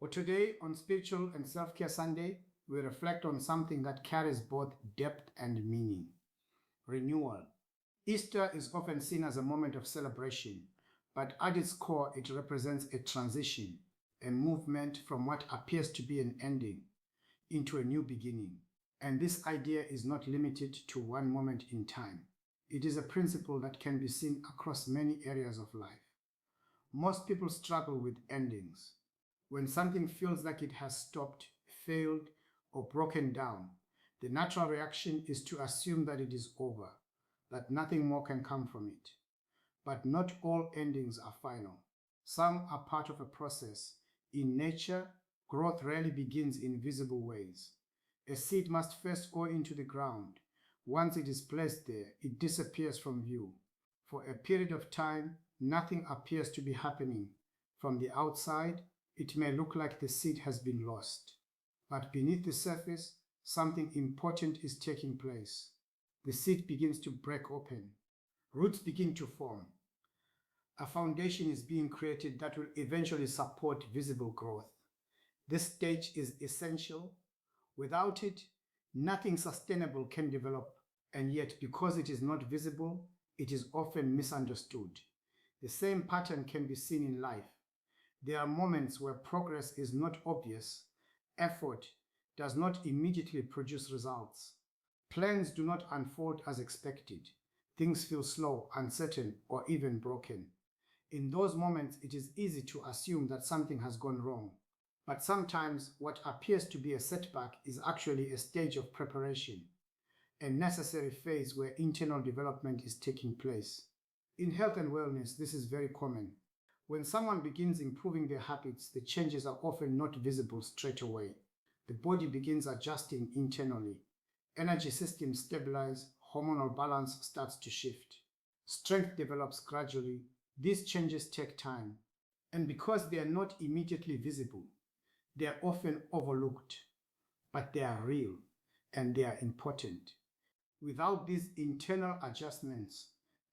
For today, on Spiritual and Self-Care Sunday, we reflect on something that carries both depth and meaning: renewal. Easter is often seen as a moment of celebration, but at its core, it represents a transition, a movement from what appears to be an ending into a new beginning. And this idea is not limited to one moment in time. It is a principle that can be seen across many areas of life. Most people struggle with endings. When something feels like it has stopped, failed, or broken down, the natural reaction is to assume that it is over, that nothing more can come from it. But not all endings are final. Some are part of a process. In nature, growth rarely begins in visible ways. A seed must first go into the ground. Once it is placed there, it disappears from view. For a period of time, nothing appears to be happening. From the outside, it may look like the seed has been lost. But beneath the surface, something important is taking place. The seed begins to break open. Roots begin to form. A foundation is being created that will eventually support visible growth. This stage is essential. Without it, nothing sustainable can develop, and yet because it is not visible, it is often misunderstood. The same pattern can be seen in life. There are moments where progress is not obvious. Effort does not immediately produce results. Plans do not unfold as expected. Things feel slow, uncertain, or even broken. In those moments, it is easy to assume that something has gone wrong. But sometimes what appears to be a setback is actually a stage of preparation, a necessary phase where internal development is taking place. In health and wellness, this is very common. When someone begins improving their habits, the changes are often not visible straight away. The body begins adjusting internally. Energy systems stabilize, hormonal balance starts to shift. Strength develops gradually. These changes take time. And because they are not immediately visible, they are often overlooked. But they are real and they are important. Without these internal adjustments,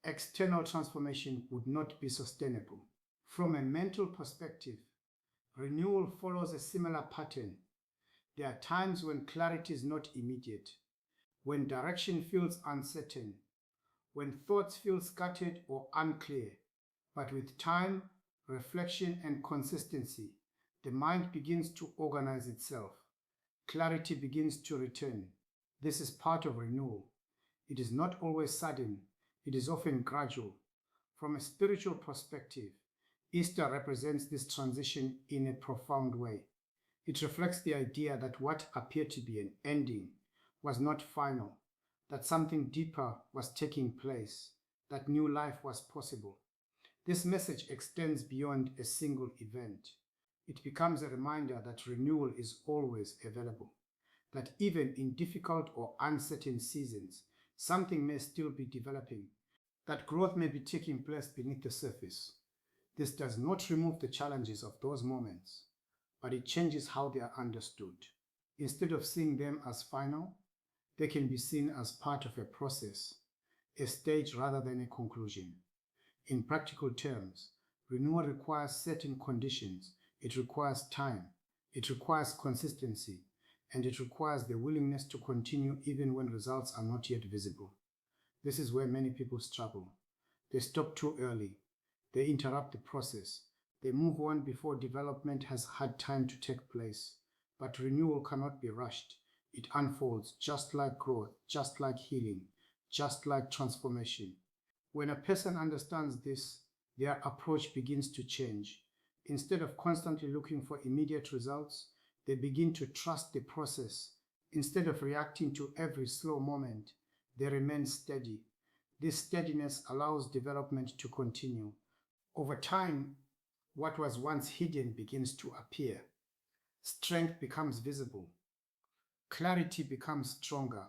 external transformation would not be sustainable. From a mental perspective, renewal follows a similar pattern. There are times when clarity is not immediate, when direction feels uncertain, when thoughts feel scattered or unclear. But with time, reflection, and consistency, the mind begins to organize itself. Clarity begins to return. This is part of renewal. It is not always sudden. It is often gradual. From a spiritual perspective, Easter represents this transition in a profound way. It reflects the idea that what appeared to be an ending was not final, that something deeper was taking place, that new life was possible. This message extends beyond a single event. It becomes a reminder that renewal is always available, that even in difficult or uncertain seasons, something may still be developing, that growth may be taking place beneath the surface. This does not remove the challenges of those moments, but it changes how they are understood. Instead of seeing them as final, they can be seen as part of a process, a stage rather than a conclusion. In practical terms, renewal requires certain conditions. It requires time, it requires consistency, and it requires the willingness to continue even when results are not yet visible. This is where many people struggle. They stop too early. They interrupt the process. They move on before development has had time to take place. But renewal cannot be rushed. It unfolds just like growth, just like healing, just like transformation. When a person understands this, their approach begins to change. Instead of constantly looking for immediate results, they begin to trust the process. Instead of reacting to every slow moment, they remain steady. This steadiness allows development to continue. Over time, what was once hidden begins to appear. Strength becomes visible. Clarity becomes stronger.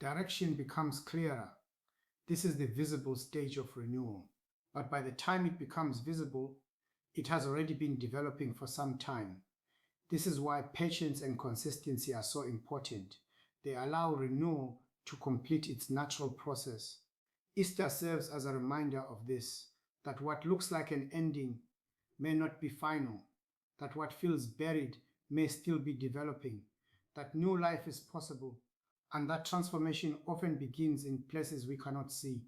Direction becomes clearer. This is the visible stage of renewal. But by the time it becomes visible, it has already been developing for some time. This is why patience and consistency are so important. They allow renewal to complete its natural process. Easter serves as a reminder of this, that what looks like an ending may not be final, that what feels buried may still be developing, that new life is possible, and that transformation often begins in places we cannot see.